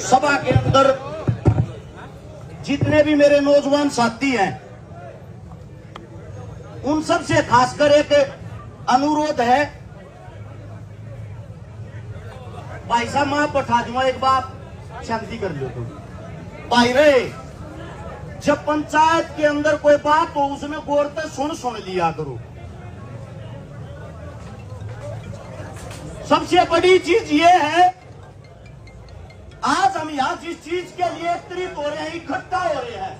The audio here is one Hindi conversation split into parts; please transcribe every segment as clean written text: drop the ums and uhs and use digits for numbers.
सभा के अंदर जितने भी मेरे नौजवान साथी हैं, उन सब से खासकर एक अनुरोध है। भाई साहब मैं पठा दूंगा, एक बार शांति कर लो। तो भाई रे, जब पंचायत के अंदर कोई बात हो उसमें गौर से सुन लिया करो। सबसे बड़ी चीज ये है, आज हम यहां जिस चीज के लिए एकत्रित हो रहे हैं, इकट्ठा हो रहे हैं,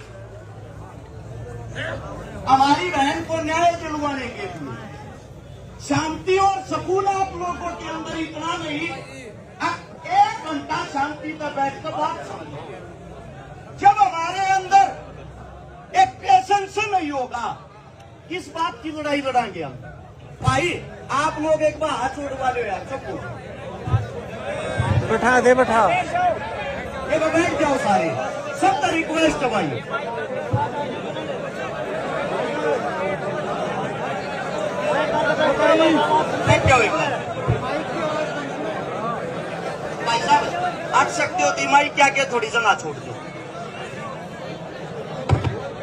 हमारी बहन को न्याय दिलवाने के लिए। शांति और सुकून आप लोगों के अंदर इतना नहीं, एक घंटा शांति पर बैठकर बात समझो। जब हमारे अंदर एक पेशेंस नहीं होगा, किस बात की लड़ाई लड़ाएंगे हम? भाई आप लोग एक बार हाथ छोड़वा लो यार, सबको बैठा दे, बैठा एक बैठ जाओ सारे, सबका रिक्वेस्ट है भाई। बैठ जाओ एक बार। भाई साहब हट सकते हो, दिमागी क्या क्या थोड़ी जगह छोड़ दो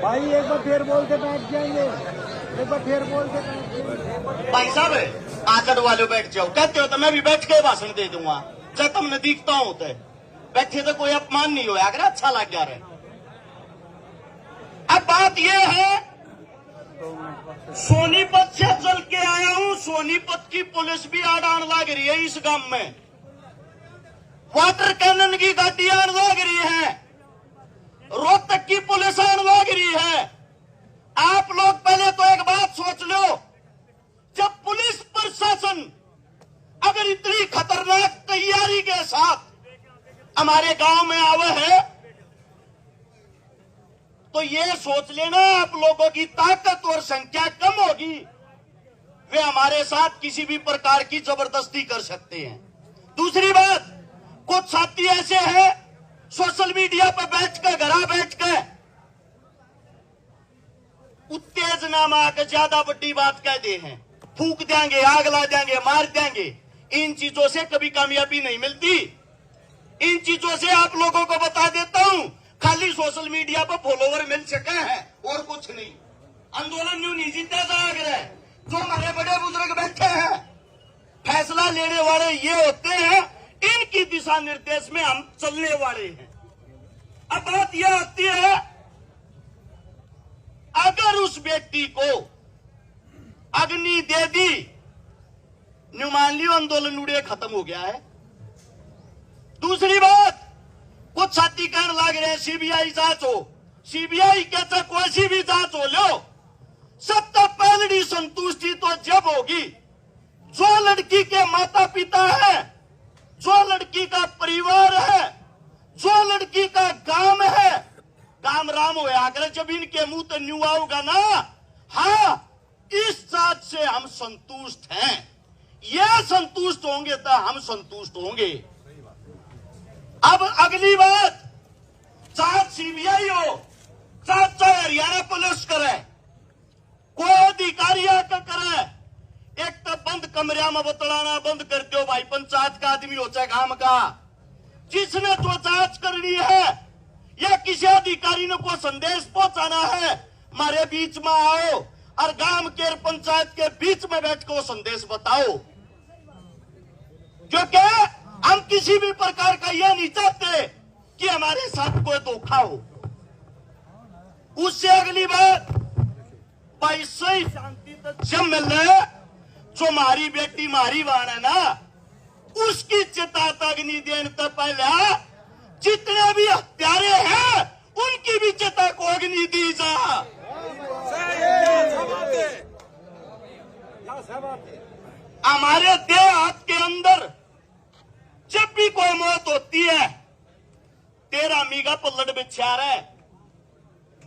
भाई। एक बार फिर बोल के बैठ जाएंगे, एक बार फिर बोल के बैठ जाएंगे। भाई साहब आकर वाले बैठ जाओ, कहते हो तो मैं भी बैठ के भाषण दे दूंगा। जब तुमने दिखता हूं तो बैठे तो कोई अपमान नहीं होया, अगर अच्छा लग जा रहा है। अब बात यह है, सोनीपत से चल के आया हूं, सोनीपत की पुलिस भी आड़ान लग रही है इस गांव में, वाटर कैनन की गाड़ी आड़ लग रही है, रोहतक की पुलिस आड़ लग रही है। आप लोग पहले तो एक बात सोच लो, जब पुलिस प्रशासन अगर इतनी खतरनाक तैयारी के साथ हमारे गांव में आवे है, तो ये सोच लेना आप लोगों की ताकत और संख्या कम होगी, वे हमारे साथ किसी भी प्रकार की जबरदस्ती कर सकते हैं। दूसरी बात, कुछ साथी ऐसे हैं सोशल मीडिया पर बैठकर, घरा बैठकर उत्तेजना में आकर ज्यादा बड़ी बात कह दे हैं, फूक देंगे, आग ला देंगे, मार देंगे। इन चीजों से कभी कामयाबी नहीं मिलती। इन चीजों से आप लोगों को बता देता हूं, खाली सोशल मीडिया पर फॉलोवर मिल सके हैं और कुछ नहीं। आंदोलन यूं नहीं जीते जाग रहे। जो हमारे बड़े बुजुर्ग बैठे हैं, फैसला लेने वाले ये होते हैं, इनकी दिशा निर्देश में हम चलने वाले हैं। अब बात यह आती है, अगर उस व्यक्ति को अग्नि दे दी, न्यू मान लियो आंदोलन उड़े खत्म हो गया है। दूसरी बात, कुछ साथी कहने लग रहे हैं सीबीआई जांच हो। सीबीआई कहता कोई सी भी जांच हो लो, सबसे पहली संतुष्टि तो जब होगी जो लड़की के माता पिता है, जो लड़की का परिवार है, जो लड़की का गांव है, काम राम हो अगर जब इनके मुंह तो न्यू आओगा ना, हाँ इस जांच से हम संतुष्ट हैं, ये संतुष्ट होंगे तो हम संतुष्ट होंगे। अब अगली बात, जांच सीबीआई हो, जांच चाहे हरियाणा पुलिस करे, कोई अधिकारी आकर करे, एक तो बंद कमरे में बतलाना बंद कर दो भाई, पंचायत का आदमी हो चाहे गांव का, जिसने तो जांच करनी है या किसी अधिकारी ने कोई संदेश पहुंचाना है, हमारे बीच में आओ और गांव के पंचायत के बीच में बैठ कर संदेश बताओ। क्योंकि हम किसी भी प्रकार का यह नहीं चाहते कि हमारे साथ कोई धोखा हो। उससे अगली बात, भाई सही शांति तक जब मिल रहे, जो हमारी बेटी मारी वाण है ना, उसकी चिता तक नहीं देने तो पहले जितने भी हत्यारे हैं उनकी भी चिता को अग्नि दी जा। हमारे देहात के अंदर जब भी कोई मौत होती है, तेरा मीगा पल्लड़ बिछा रहे,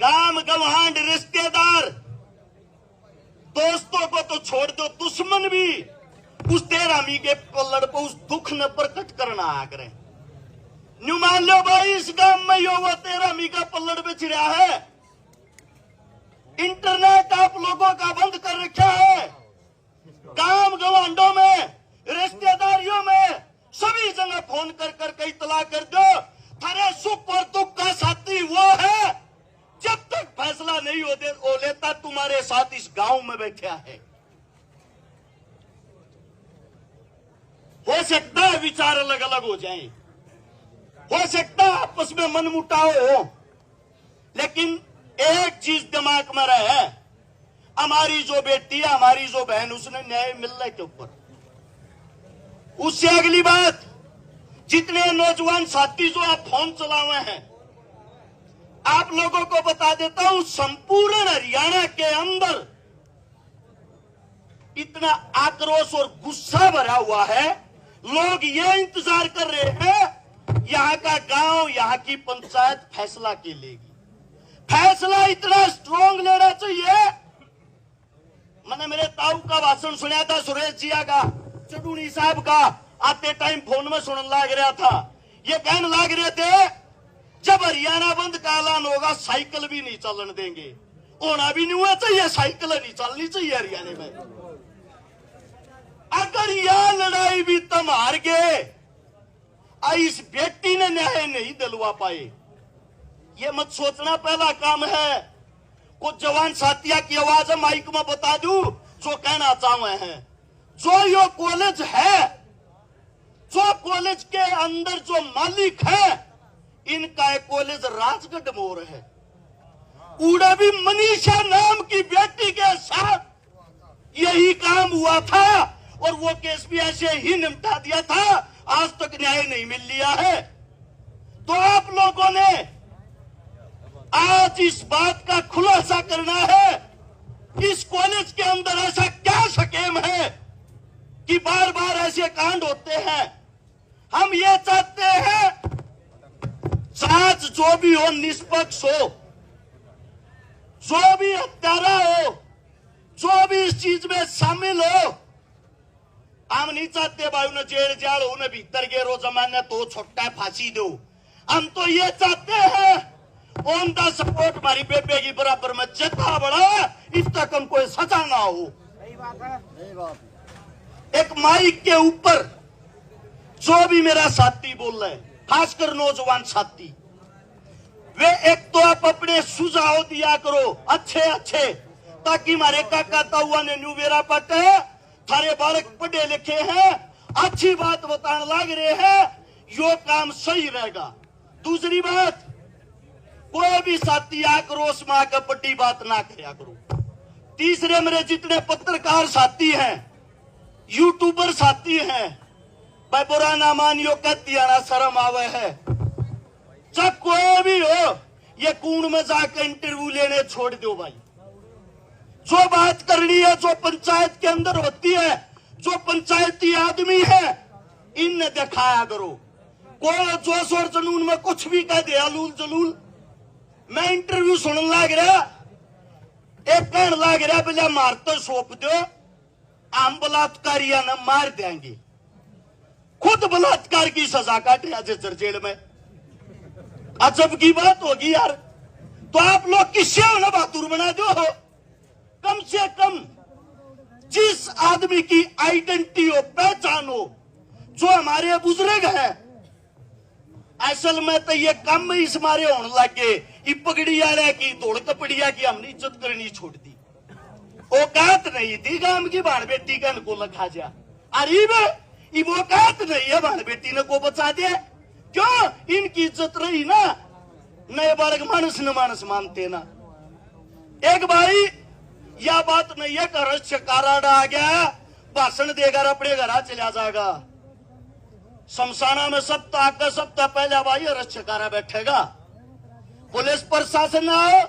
गांव गवांड रिश्तेदार दोस्तों को तो छोड़ दो, दुश्मन भी उस तेरा मीगे पल्लड़ को उस दुख न प्रकट करना आ करे। न्यू मान लो भाई इस गांव में यो वो तेरा मीगा पल्लड़ बिछ रहा है, इंटरनेट आप लोगों का बंद कर रखा है, गांव गवांडों में, रिश्तेदारियों में सभी जगह फोन कर कर इतला कर दो, थारे सुख और दुख का साथी वो है, जब तक फैसला नहीं हो लेता तुम्हारे साथ इस गांव में बैठा है। हो सकता है विचार अलग अलग हो जाएं, हो सकता है आपस में मनमुटाव हो, लेकिन एक चीज दिमाग में रहे, हमारी जो बेटी है, हमारी जो बहन, उसने न्याय मिलने के ऊपर। उससे अगली बात, जितने नौजवान साथी जो आप फोन चलाए हैं, आप लोगों को बता देता हूं, संपूर्ण हरियाणा के अंदर इतना आक्रोश और गुस्सा भरा हुआ है। लोग ये इंतजार कर रहे हैं यहां का गांव, यहां की पंचायत फैसला के लेगी। फैसला इतना स्ट्रांग लेना चाहिए। मैंने मेरे ताऊ का भाषण सुना था, सुरेश जिया का, चडूनी साहब का, आते टाइम फोन में सुनने लग रहा था। ये कहने लग रहे थे जब हरियाणा बंद का ऐलान होगा साइकिल भी नहीं चलन देंगे। होना भी नहीं हुआ चाहिए, साइकिल नहीं चलनी चाहिए हरियाणा में। अगर यह लड़ाई भी तुम हार गए, इस बेटी ने न्याय नहीं दिलवा पाए, ये मत सोचना पहला काम है। कुछ जवान साथिया की आवाज माइक में बता दूं जो कहना चाहे हैं। जो यो कॉलेज है, जो कॉलेज के अंदर जो मालिक है, इनका एक कॉलेज राजगढ़ मोर है। उड़ा भी मनीषा नाम की बेटी के साथ यही काम हुआ था और वो केस भी ऐसे ही निपटा दिया था। आज तक न्याय नहीं मिल लिया है। तो आप लोगों ने आज इस बात का खुलासा करना है, इस कॉलेज के अंदर ऐसा क्या स्कीम है कि बार बार ऐसे कांड होते हैं। हम ये चाहते हैं जांच जो भी हो निष्पक्ष हो, जो भी हत्यारा हो, जो भी इस चीज में शामिल हो। हम नहीं चाहते भाई उन्हें जेल जाल, उन्हें भीतर गेरो जमाने तो छोटा फांसी दो। हम तो ये चाहते हैं ऑन द सपोर्ट हमारी बेबे की बराबर में जितना बड़ा इस तक हम कोई सजा ना हो। सही बात है, सही बात। एक माइक के ऊपर जो भी मेरा साथी बोल रहे हैं, खासकर नौजवान साथी, वे एक तो आप अपने सुझाव दिया करो अच्छे अच्छे, ताकि हमारे काका ताऊआ ने न्यू बेरा पटे, थारे बालक पढ़े लिखे हैं, अच्छी बात बताने लग रहे हैं, यो काम सही रहेगा। दूसरी बात, कोई भी साथी आक्रोश में आकर पट्टी बात ना किया करो। तीसरे, मेरे जितने पत्रकार साथी हैं, यूट्यूबर साथी हैं, भाई बुरा ना मानियो, कहती आना शर्म आवे है। जब कोई भी हो, ये कूण में जाकर इंटरव्यू लेने छोड़ दो भाई। जो बात करनी है, जो पंचायत के अंदर होती है, जो पंचायती आदमी है, इनने दिखाया करो। कोई जोश और जुनून में कुछ भी कह दे, अलूल जलूल। मैं इंटरव्यू सुनने लग रहा, एक कहने लग रहा, बोले मार तो सौंप दो, हम बलात्कारिया ने मार देंगे। खुद बलात्कार की सजा काटे आज जेल में। अजब की बात होगी यार। तो आप लोग किससे हो ना बहादुर बना दो हो। कम से कम जिस आदमी की आइडेंटिटी हो, पहचान हो, जो हमारे बुजुर्ग हैं, असल में तो ये कम इस मारे होने लगे, ये पगड़िया रह की दौड़ कपड़िया की हमने इज्जत करनी छोड़ दी। औकात नहीं थी गांव की बाण बेटी का को लखा जा। अरे ये औकात नहीं है बाण बेटी ने को बचा दे। क्यों? इनकी इज्जत रही ना, नए बालक मानस न मानस मानते ना। एक भाई, यह बात नहीं है कि रश काराड़ा आ गया, भाषण देकर अपने घर चला जाएगा। शमशाना में सप्ताह पहले भाई रक्षकारा बैठेगा। पुलिस प्रशासन आओ,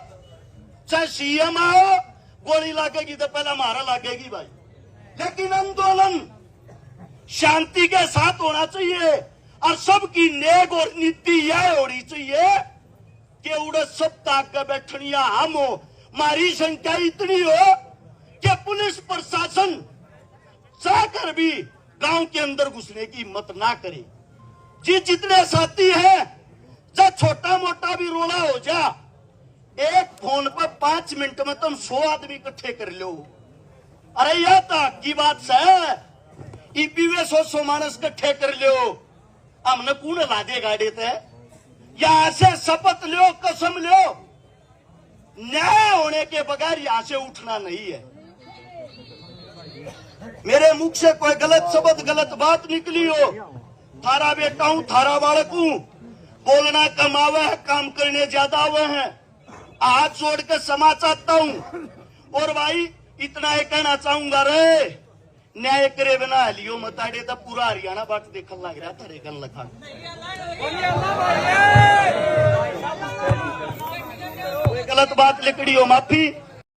चाहे सीएम आओ, गोली लागेगी तो पहले हमारा लागेगी भाई। लेकिन आंदोलन शांति के साथ होना चाहिए और सबकी नेक और नीति यह होनी चाहिए कि उड़े सप्ताह का बैठनिया हम हो। हमारी संख्या इतनी हो कि पुलिस प्रशासन चाहकर भी गांव के अंदर घुसने की हिम्मत ना करे। जितने साथी हैं, जब छोटा मोटा भी रोना हो जा, एक फोन पर 5 मिनट में तुम 100 आदमी इकट्ठे कर लो। अरे यह तो की बात है, ईपीवे 100 मानस कट्ठे कर लियो हमने कौन लादे गाड़े थे यहां से शपथ लो कसम लो न्याय होने के बगैर यहां से उठना नहीं है। मेरे मुख से कोई गलत शब्द गलत बात निकली हो थारा बेटा हूं थारा बालक हूं बोलना कमावे है काम करने ज्यादा हुए हैं हाथ जोड़ के क्षमा चाहता हूं और भाई इतना ही कहना चाहूंगा रे न्याय करे बिना लियो मताड़े तो पूरा हरियाणा बाट देखने लग रहा थारे गन लखा गलत बात लिखड़ी हो माफी